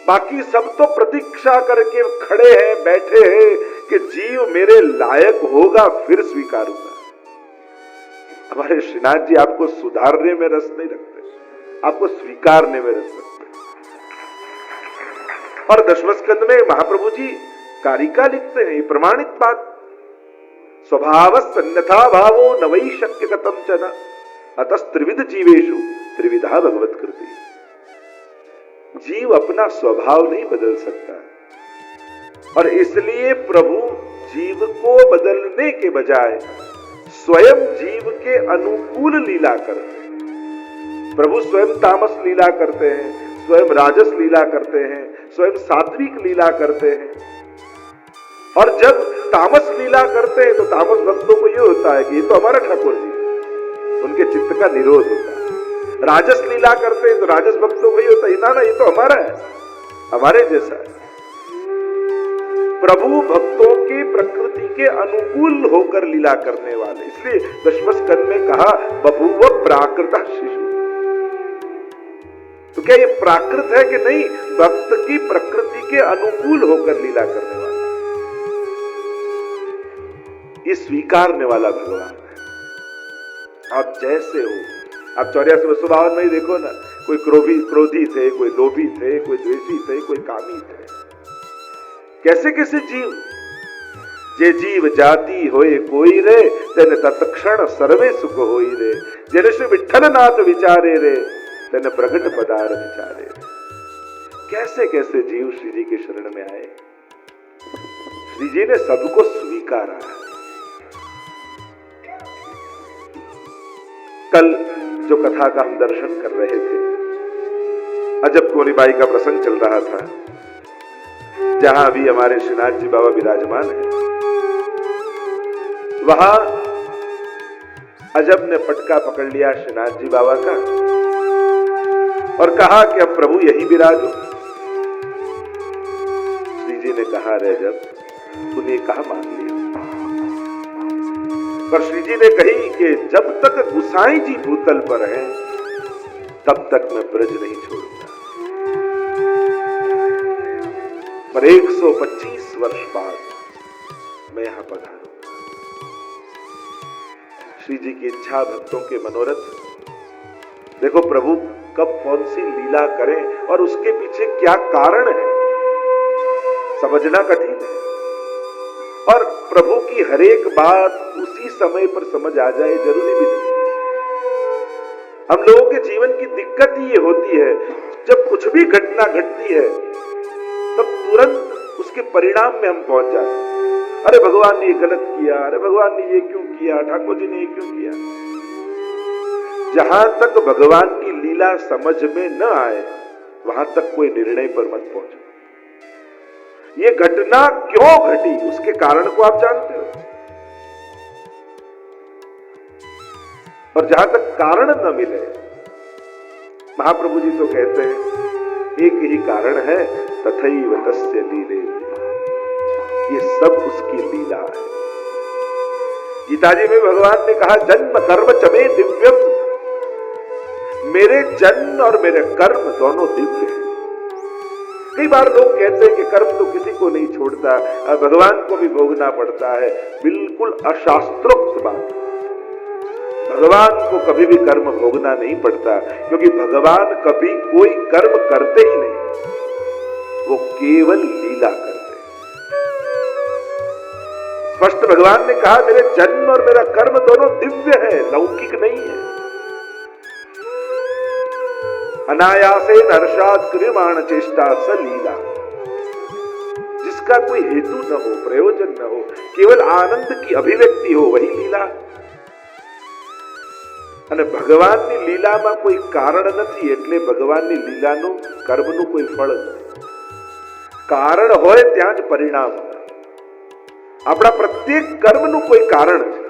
बाकी सब तो प्रतीक्षा करके खड़े हैं, बैठे हैं कि जीव मेरे लायक होगा फिर स्वीकारूंगा। हमारे श्रीनाथ जी आपको सुधारने में रस नहीं रखते, आपको स्वीकारने में रस रखते। और दशम स्कंद में महाप्रभु जी कारिका लिखते हैं, ये प्रमाणित बात। स्वभाव अन्यथा भावो न वै शक्य कथम चन अतस्त्रिविध जीवेषु त्रिविधा भगवत कृति। जीव अपना स्वभाव नहीं बदल सकता, और इसलिए प्रभु जीव को बदलने के बजाय स्वयं जीव के अनुकूल लीला करते हैं। प्रभु स्वयं तामस लीला करते हैं, स्वयं राजस लीला करते हैं, स्वयं सात्विक लीला करते हैं। और जब तामस लीला करते हैं तो तामस भक्तों को यह होता है कि ये तो हमारा ठाकुर जी, उनके चित्त का निरोध होता है। राजस लीला करते हैं तो राजस भक्तों को यह होता है, ना ये तो हमारा है, हमारे जैसा है। प्रभु भक्तों की प्रकृति के अनुकूल होकर लीला करने वाले, इसलिए दशम स्कंद में कहा बभूव प्राकृत शिशु। तो क्या ये प्राकृत है कि नहीं? भक्त की प्रकृति के अनुकूल होकर लीला करने वाला, ये स्वीकारने वाला भगवान है। आप जैसे हो, आप 84 में ही देखो ना, कोई क्रोधी थे, कोई लोभी थे, कोई द्वेषी थे, कोई कामी थे। कैसे कैसे जीव, जे जीव जाति होए कोई रे, तेने तत्क्षण सर्वे सुख होई रे। जेने श्री विठ्ठल नाथ विचारे रे, तेने प्रगट पदार्थ विचारे रे। कैसे कैसे जीव श्री जी के शरण में आए। श्री जी ने सबको स्वीकारा। कल जो कथा का हम दर्शन कर रहे थे, अजब कोनीबाई का प्रसंग चल रहा था, जहां अभी हमारे श्रीनाथ जी बाबा विराजमान है। वहां अजब ने पटका पकड़ लिया श्रीनाथ जी बाबा का और कहा कि अब प्रभु यही विराजो। श्री जी ने कहा, रे अजब तूने कहा मान लिया। पर श्री जी ने कही कि जब तक गुसाई जी भूतल पर हैं, तब तक मैं ब्रज नहीं छोड़ूंगा। पर 125 वर्ष बाद मैं यहां पधारूंगा। श्री जी की इच्छा, भक्तों के मनोरथ। देखो प्रभु कब कौन सी लीला करें और उसके पीछे क्या कारण है, समझना कठिन है। और प्रभु की हर एक बात उसी समय पर समझ आ जाए जरूरी भी नहीं। हम लोगों के जीवन की दिक्कत ही ये होती है, जब कुछ भी घटना घटती है तब तुरंत उसके परिणाम में हम पहुंच जाते हैं। अरे भगवान ने ये गलत किया, अरे भगवान ने ये क्यों किया, ठाकुर जी ने ये क्यों किया। जहां तक भगवान की लीला समझ में न आए, वहां तक कोई निर्णय पर मत पहुंचो। ये घटना क्यों घटी, उसके कारण को आप जानते हो। और जहां तक कारण न मिले, महाप्रभु जी तो कहते हैं एक ही कारण है, तथैव तस्य लीले। ये सब उसकी लीला है। गीता जी में भगवान ने कहा, जन्म कर्म चमे दिव्यम। मेरे जन्म और मेरे कर्म दोनों दिव्य हैं। कई बार लोग कहते हैं कि कर्म तो किसी को नहीं छोड़ता, भगवान को भी भोगना पड़ता है। बिल्कुल अशास्त्रोक्त बात। भगवान को कभी भी कर्म भोगना नहीं पड़ता, क्योंकि भगवान कभी कोई कर्म करते ही नहीं, वो केवल लीला करते हैं। स्पष्ट भगवान ने कहा, मेरे जन्म और मेरा कर्म दोनों दिव्य है, लौकिक नहीं है। अनायासे हर्षात् क्रियमाण चेष्टा स लीला। जिसका कोई हेतु न हो, प्रयोजन न हो, केवल आनंद की अभिव्यक्ति हो, वही लीला। અને ભગવાનની લીલામાં કોઈ કારણ નથી, એટલે ભગવાનની લીલાનું કર્મનું કોઈ ફળ નથી। કારણ હોય ત્યાં જ પરિણામ હોય। આપણા પ્રત્યેક કર્મનું કોઈ કારણ છે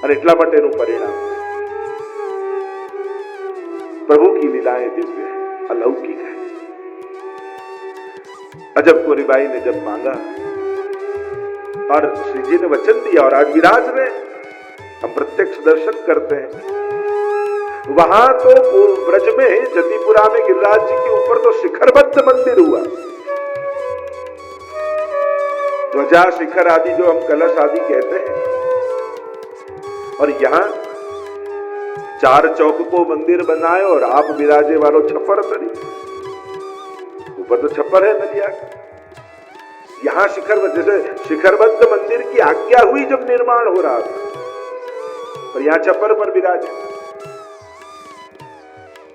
અને એટલા માટે એનું પરિણામ છે। प्रभु की लीलाएं दिव्य है, अलौकिक है। अजब कोनीबाई ने जब मांगा और श्री जी ने वचन दिया और आज विराज रहे, हम प्रत्यक्ष दर्शन करते हैं। वहां तो वो ब्रज में जतिपुरा में गिरिराज जी के ऊपर तो शिखरबद्ध मंदिर हुआ। ध्वजा शिखर आदि जो हम कलश आदि कहते हैं, और यहां चार चौक को मंदिर बनाए और आप विराजे वालों छप्पर तरी, ऊपर तो छप्पर है नलिया का। यहां जैसे शिखरबद्ध मंदिर की आज्ञा हुई जब निर्माण हो रहा था, और यहां छप्पर पर विराजे।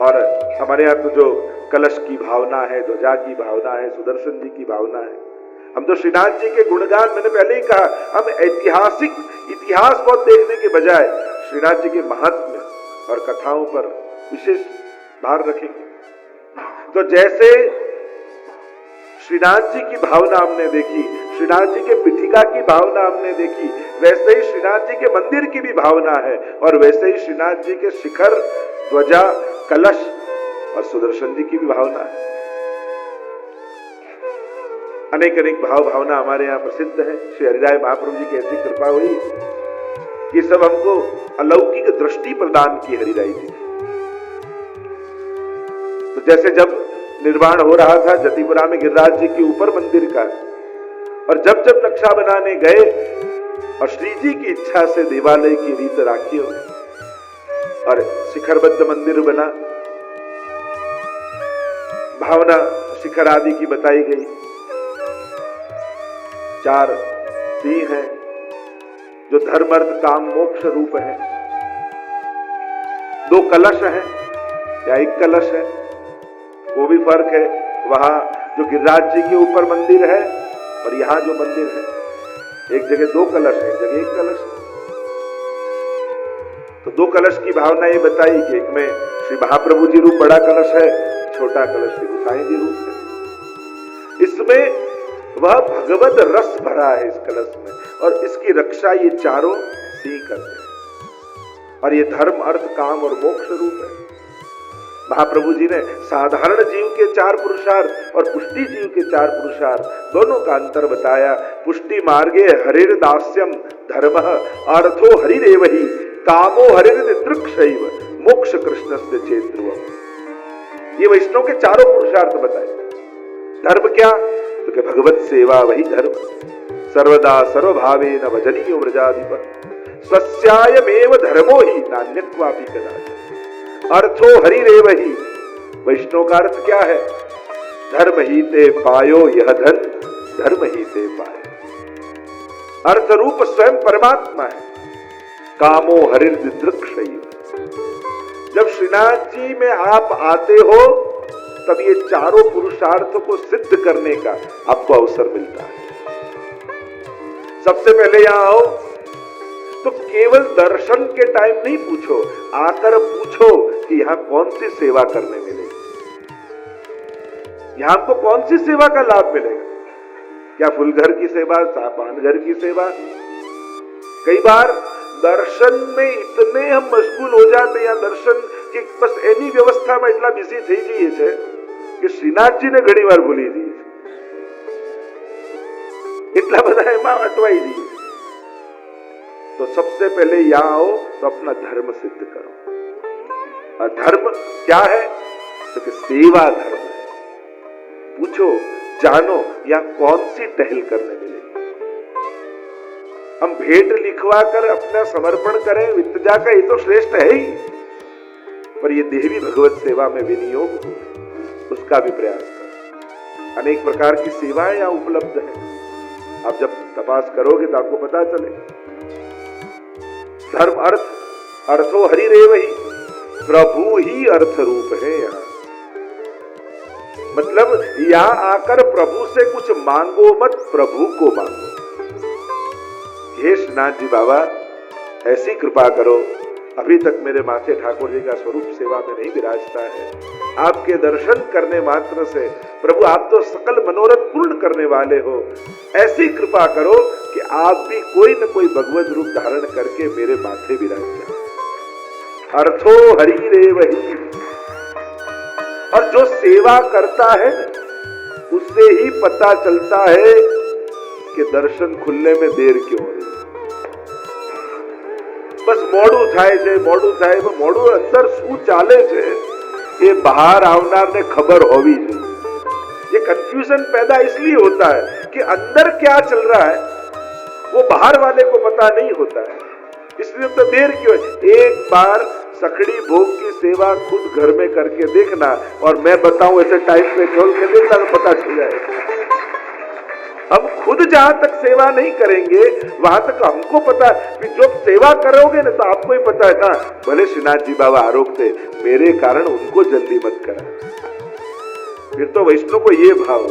और हमारे यहां तो जो कलश की भावना है, ध्वजा की भावना है, सुदर्शन जी की भावना है। हम तो श्रीनाथ जी के गुणगान, मैंने पहले ही कहा, हम ऐतिहासिक इतिहास बहुत देखने के बजाय श्रीनाथ जी के महात्म्य और कथाओं पर विशेष भार रखेंगे। तो जैसे श्रीनाथ जी की भावना हमने देखी, श्रीनाथ जी के पीठिका की भावना हमने देखी, वैसे ही श्रीनाथ जी के मंदिर की भी भावना है, और वैसे ही श्रीनाथ जी के शिखर, ध्वजा, कलश और सुदर्शन जी की भी भावना है। अनेक अनेक भाव भावना हमारे यहाँ प्रसिद्ध है। श्री हरिराय महाप्रभु जी की ऐसी कृपा हुई, ये सब हमको अलौकिक दृष्टि प्रदान की हरिराय जी। तो जैसे जब निर्माण हो रहा था जतिपुरा में गिरिराज जी के ऊपर मंदिर का, और जब जब नक्शा बनाने गए और श्री जी की इच्छा से देवालय की रीत राखी हो और शिखरबद्ध मंदिर बना, भावना शिखर आदि की बताई गई। 4 सिंह हैं जो धर्म अर्थ काम मोक्ष रूप है। 2 कलश हैं या 1 कलश है, वो भी फर्क है। वहां जो गिरिराज जी के ऊपर मंदिर है और यहां जो मंदिर है, एक जगह 2 कलश है, एक जगह 1 कलश है। तो 2 कलश की भावना ये बताई कि एक में श्री महाप्रभु जी रूप बड़ा कलश है, छोटा कलश श्री गोसाई जी रूप है। इसमें वह भगवत रस भरा है इस कलश में, और इसकी रक्षा ये चारों सिंह करते हैं। और ये धर्म अर्थ काम और मोक्ष रूप है। महाप्रभु जी ने साधारण जीव के 4 पुरुषार्थ और पुष्टि जीव के 4 पुरुषार्थ दोनों का अंतर बताया। पुष्टि मार्गे हरिर दास्यम धर्मः अर्थो हरिरेव ही कामो हरिर दिदृक्षैव मोक्ष कृष्णस्य चेद्रुवम्। ये वैष्णव के 4 पुरुषार्थ बताए। धर्म क्या? तो कि भगवत सेवा वही धर्म। सर्वदा सर्वभावेन भजनीयो व्रजाधिपः स्वस्यायमेव धर्मो ही नान्यत्वापि कदाचित्। अर्थो हरिरेव ही, वैष्णव का अर्थ क्या है? धर्म ही ते पायो यह धन, धर्म ही ते पायो। अर्थ रूप स्वयं परमात्मा है। कामो हरिर दिदृक्षैव। जब श्रीनाथ जी में आप आते हो तब ये चारों पुरुषार्थों को सिद्ध करने का आपको अवसर मिलता है। सबसे पहले यहां आओ तो केवल दर्शन के टाइम नहीं पूछो, आकर पूछो कि यहां कौन सी सेवा करने मिलेगी, यहां आपको कौन सी सेवा का लाभ मिलेगा। क्या फूलघर की सेवा, पानघर की सेवा? कई बार दर्शन में इतने हम मशगूल हो जाते हैं, या दर्शन की बस एनी व्यवस्था में इतना बिजी થઈ જઈએ છે કે શ્રીનાથજી ને ઘણી વાર ભૂલી જઈએ, इतना બધા એમાં અટવાઈ જઈએ। तो सबसे पहले यहाँ आओ तो अपना धर्म सिद्ध करो। और धर्म क्या है? तो कि सेवा धर्म है। पूछो, जानो यहाँ कौन सी टहल करने मिलेगी। हम भेंट लिखवा कर अपना समर्पण करें वित्तजा का, ये तो श्रेष्ठ है ही, पर ये देवी भगवत सेवा में विनियोग हो, उसका भी प्रयास करो। अनेक प्रकार की सेवाएं यहाँ उपलब्ध है। आप जब तपास करोगे तो आपको पता चलेगा। धर्म अर्थ, अर्थो हरिरेव ही, प्रभु ही अर्थ रूप है। यहाँ मतलब यहाँ आकर प्रभु से कुछ मांगो मत, प्रभु को मांगो। हे श्रीनाथ जी बाबा, ऐसी कृपा करो, अभी तक मेरे माथे ठाकुर जी का स्वरूप सेवा में नहीं विराजता है। आपके दर्शन करने मात्र से प्रभु आप तो सकल मनोरथ पूर्ण करने वाले हो। ऐसी कृपा करो कि आप भी कोई न कोई भगवत रूप धारण करके मेरे माथे विराज जाए। अर्थो हरिरेव ही। और जो सेवा करता है उससे ही पता चलता है कि दर्शन खुलने में देर क्यों हो रही है। બસ મોડું થાય છે, મોડું થાય, મોડું અંદર શું ચાલે છે ये बाहर આવનારને खबर होवी चाहिए। ये कंफ्यूजन पैदा इसलिए होता है कि अंदर क्या चल रहा है वो बाहर वाले को पता नहीं होता है, इसलिए तो देर क्यों है। एक बार सखड़ी भोग की सेवा खुद घर में करके देखना, और मैं बताऊं ऐसे टाइम पे खोल के देखना तो पता चल जाएगा। हम खुद जहां तक सेवा नहीं करेंगे वहां तक हमको पता कि जो सेवा करोगे ना तो आपको ही पता है ना, भले श्रीनाथ जी बाबा आरोप थे, मेरे कारण उनको जल्दी मत करा। फिर तो वैष्णव को ये भाव,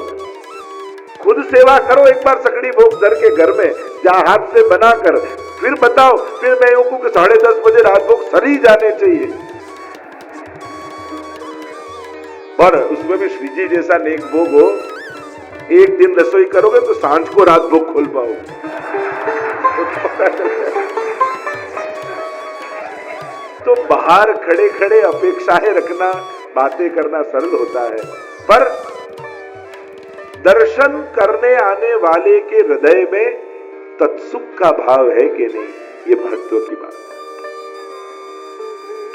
खुद सेवा करो एक बार सकड़ी भोग धर के घर में, जहां हाथ से बनाकर, फिर बताओ, फिर मैं यूं कि 10:30 बजे रात भोग सरी जाने चाहिए। और उसमें भी श्री जी जैसा नेक भोग हो, एक दिन रसोई करोगे तो सांझ को रात भोग खोल पाओगे। तो बाहर खड़े खड़े अपेक्षाएं रखना, बातें करना सरल होता है, पर दर्शन करने आने वाले के हृदय में तत्सुख का भाव है कि नहीं, ये महत्व की बात है।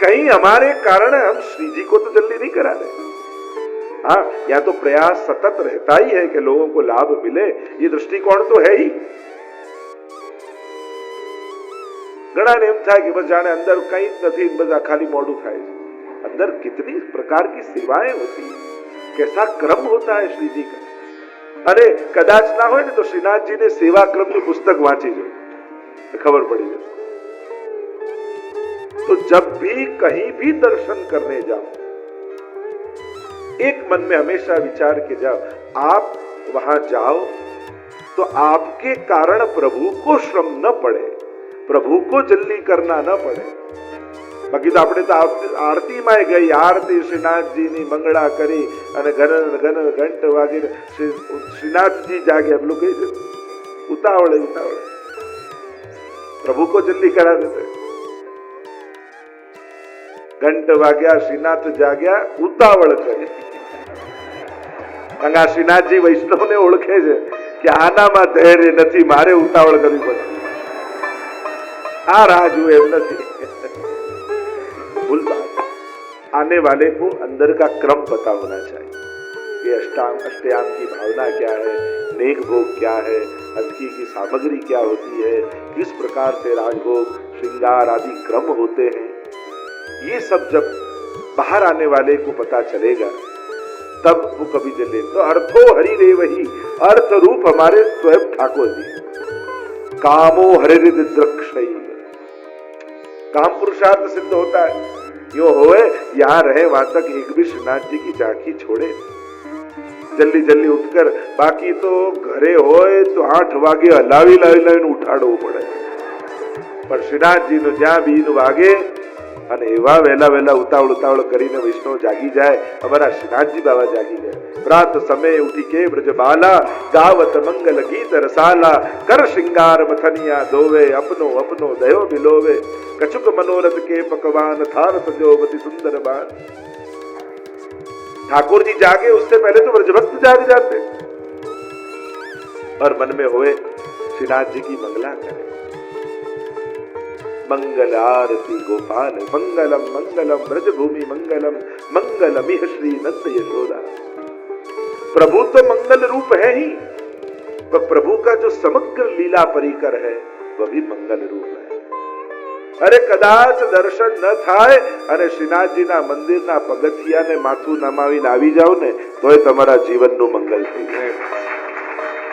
कहीं हमारे कारण हम श्री जी को तो जल्दी नहीं करा रहे, हाँ, या तो प्रयास सतत रहता ही है कि लोगों को लाभ मिले, ये दृष्टिकोण तो है ही। घणा ने एम था कि बस जाने अंदर कहीं नहीं, बस खाली मोडू थाय, अंदर कितनी प्रकार की सेवाएं होती है, कैसा क्रम होता है श्री जी का। अरे कदाच ना हो तो श्रीनाथ जी ने सेवा क्रम की पुस्तक वांची जो खबर पड़ी जो। तो जब भी कहीं भी दर्शन करने जाओ, एक मन में हमेशा विचार के जाओ, आप वहां जाओ तो आपके कारण प्रभु को श्रम न पड़े, प्रभु को जल्दी करना न पड़े। बाकी तो આપણે તો આરતી માં ગઈ, આરતી શ્રીનાથજી ની મંગળા કરી અને ઘન ઘન ઘંટ વાગી શ્રીનાથજી જાગ્યા, પેલું કહી દે ઉતાવળે ઉતાવળે પ્રભુ को जल्दी करा देते। घंट वाग्या, श्रीनाथ जाग्या, उतावળ કરી। આ શ્રીનાથજી વૈષ્ણવને ઓળખે છે કે આનામાં ધૈર્ય નથી, મારે ઉતાવળ કરવી પડે, આ રાહ જુએ એમ નથી। भूल बात, आने वाले को अंदर का क्रम पता होना चाहिए। ये अष्टांग अष्टयाम की भावना क्या है, नेक भोग क्या है, हल्की की सामग्री क्या होती है, किस प्रकार से राजभोग श्रृंगार आदि क्रम होते हैं, ये सब जब बाहर आने वाले को पता चलेगा तब वो कभी जले। तो अर्थो हरि रे वही, अर्थ रूप हमारे स्वयं ठाकुर जी। कामो हरिद द्रक्षई, काम पुरुषार्थ सिद्ध होता है, यो होए यहाँ रहे वहां तक एक भी श्रीनाथ जी की झांकी छोड़े, जल्दी जल्दी उठकर। बाकी तो घरे होए तो 8 वागे हलावी लावी उठाड़વું પડે, પણ શ્રીનાથજી નો જ્યાં બીન વાગે અને એવા વહેલા વહેલા ઉતાવળ કરીને વૈષ્ણવ જાગી જાય, અમારા શ્રીનાથજી બાબા જાગી જાય। प्रात समय उठी के ब्रज बाला, गावत मंगल गीत रसाला, कर श्रृंगार मथनिया दोवे, अपनो अपनो दयो बिलोवे, कछुक मनोरथ के पकवान, थार सजोवती सुंदर बान। ठाकुर जी जागे उससे पहले तो ब्रजभक्त जाग जाते, और मन में होए श्रीनाथ जी की मंगला करे। मंगल आरती गोपाल मंगलम, मंगलम ब्रजभूमि मंगलम, मंगलमिह श्री नंद यशोदा। प्रभु तो मंगल रूप है ही, पर प्रभु का जो समग्र लीला परिकर है वह भी मंगल रूप है। अरे कदाच दर्शन न थाय અને શ્રીનાથજીના મંદિરના પગથિયાને માથું નમાવીને આવી જાઓ ને તોય તમારા જીવનનું મંગલ થઈ જાય।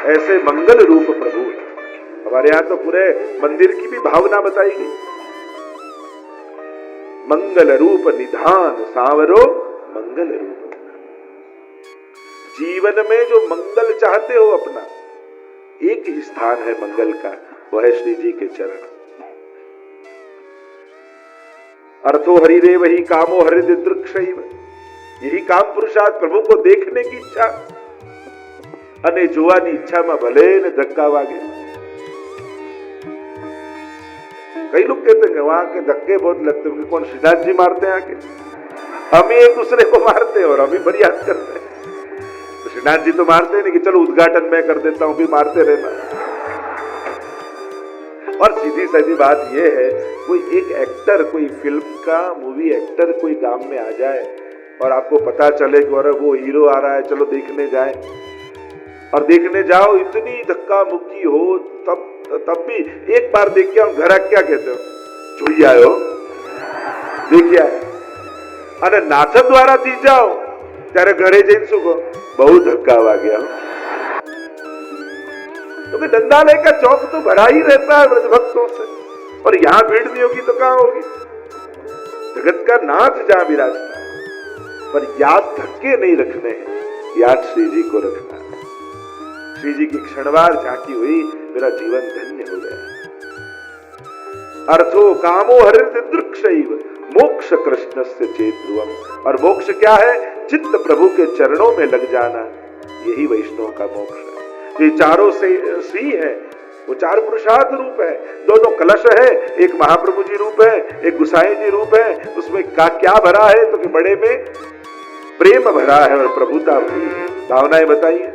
ऐसे मंगल रूप प्रभु है। हमारे यहाँ तो पूरे मंदिर की भी भावना बताई गई, मंगल रूप निधान सांवरो मंगल रूप। जीवन में जो मंगल चाहते हो अपना, एक ही स्थान है मंगल का, वह है श्री जी के चरण। अर्थो हरि रे वही, कामो हरि दृक्षैव, यही काम पुरुषार्थ, प्रभु को देखने की इच्छा અને જોવાની ઈચ્છામાં ભલે ને ધક્કા વાગે। कई लोग कहते हैं वहां के धक्के बहुत लगते हैं, कौन श्रीनाथ जी मारते हैं आके? हम ही एक दूसरे को मारते हैं और हम ही फरियाद करते हैं। तो श्रीनाथ जी तो मारते नहीं कि चलो उद्घाटन मैं कर देता हूं, भी मारते रहना। और सीधी सीधी बात यह है कोई एक एक्टर, कोई फिल्म का मूवी एक्टर कोई गांव में आ जाए और आपको पता चले कि अरे वो हीरो आ रहा है, चलो देखने जाए, और देखने जाओ, इतनी धक्का मुक्की हो, तब भी एक बार देख के हम घर क्या कहते हो, જોઈ આવ્યો, દેખી આવ્યો, અને નાથક દ્વારા થી જાઓ ત્યારે ઘરે જઈને શું કહો, બહુ ધક્કા વાગ્યા, क्योंकि नंदालय का चौक तो भरा ही रहता है ब्रज भक्तों से, और यहाँ भीड़ नहीं होगी तो कहां होगी। जगत का नाथ जहां विराजता है, पर याद धक्के नहीं रखने हैं, याद श्री जी को रखना है। श्री जी की क्षणवार झांकी हुई, मेरा जीवन धन्य हो गया। अर्थो कामो हरिर्दृक्षैव मोक्ष कृष्ण से चेत ध्रुवम, और मोक्ष क्या है, चित्त प्रभु के चरणों में लग जाना, यही वैष्णव का मोक्ष है। ये चारों से श्री है, वो चार पुरुषार्थ रूप है, दोनों कलश है, एक महाप्रभु जी रूप है, एक गुसाई जी रूप है, उसमें क्या भरा है, तो कि बड़े में प्रेम भरा है और प्रभुता भरी है, भावनाएं बताइए।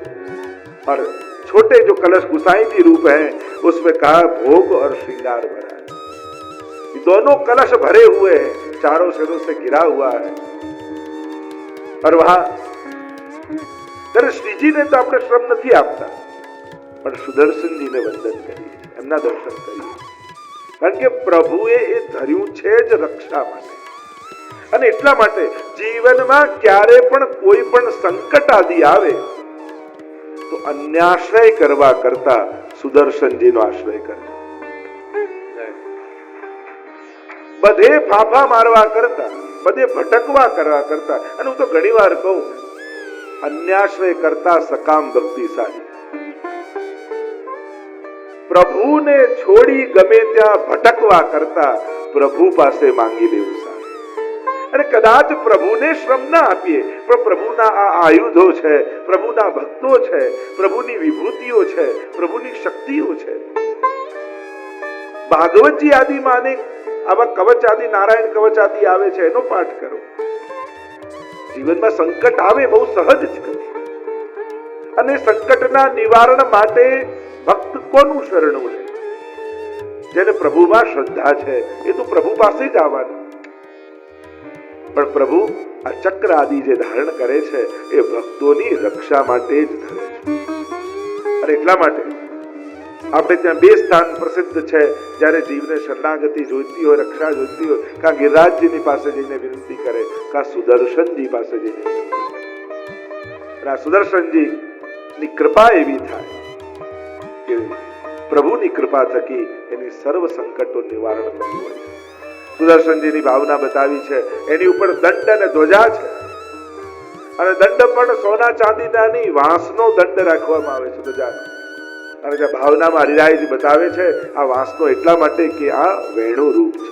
और छोटे जो कलश गुसाई जी रूप है, उसमें कहा भोग और श्रृंगार भरा है। दोनों कलश भरे हुए हैं, चारों सिरों से घिरा हुआ है। और वहां શ્રીજી ને તો આપણે શ્રમ નથી આપતા, પણ સુદર્શનજીને વંદન કરીએ, એમના દર્શન કરીએ, કારણ કે પ્રભુએ એ ધર્યું છે જ રક્ષા માટે। અને એટલા માટે જીવનમાં ક્યારે પણ કોઈ પણ સંકટ આદિ આવે તો અન્યાશ્રય કરવા કરતા સુદર્શનજીનો આશ્રય કરજો। બધે ફાફા મારવા કરતા, બધે ભટકવા કરવા કરતા, અને હું તો ઘણી વાર કહું, अन्याश्रय करता सकाम भक्ति सारी। प्रभुने छोड़ी गमे त्या भटकवा करता प्रभु पासे मांगी लेવું સારું। અને કદાચ પ્રભુને શ્રમ ના આપીએ, પણ પ્રભુના આ આયુધો છે, પ્રભુના ભક્તો છે, પ્રભુની વિભૂતિઓ છે, પ્રભુની શક્તિઓ છે। ભાગવતજી આદિમાં અનેક આવા કવચ આદિ, નારાયણ કવચ આદિ આવે છે, એનો પાઠ કરો। જીવનમાં સંકટ આવે બહુ સહજ છે, અને સંકટના નિવારણ માટે ભક્ત કોનું શરણું લે, જેને પ્રભુમાં શ્રદ્ધા છે, એ તો પ્રભુ પાસે જ આવવાનું। પણ પ્રભુ આ ચક્ર આદિ જે ધારણ કરે છે, એ ભક્તોની રક્ષા માટે જ ધરે છે। અને એટલા માટે આપણે ત્યાં બે સ્થાન પ્રસિદ્ધ છે, જ્યારે જીવને શરણાગતિ જોઈતી હોય, રક્ષા જોઈતી હોય, કાં ગિરિરાજજીની પાસે જઈને વિનંતી કરે, કાં સુદર્શનજી પાસે જઈને વિનંતી કરે। અને આ સુદર્શનજીની કૃપા એવી થાય કે પ્રભુની કૃપા થકી એની સર્વ સંકટો નિવારણ થતું હોય। સુદર્શનજીની ભાવના બતાવી છે, એની ઉપર દંડ અને ધ્વજા છે, અને દંડ પણ સોના ચાંદીના નહીં, વાંસનો દંડ રાખવામાં આવે છે ધ્વજાનો। અને જે ભાવનામાં હરિરાયજી બતાવે છે, આ વાંસનો એટલા માટે કે આ વેણુ રૂપ છે,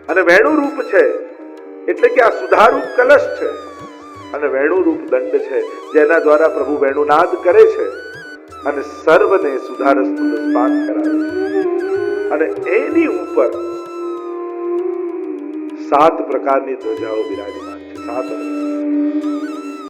અને વેણુ રૂપ છે એટલે કે આ સુધારૂપ કલશ છે, અને વેણુ રૂપ દંડ છે, જેના દ્વારા પ્રભુ વેણુનાદ કરે છે અને સર્વને સુધારસનું સ્પાન કરાવે છે। અને એની ઉપર 7 પ્રકારની ધ્વજાઓ બિરાજમાન છે, 7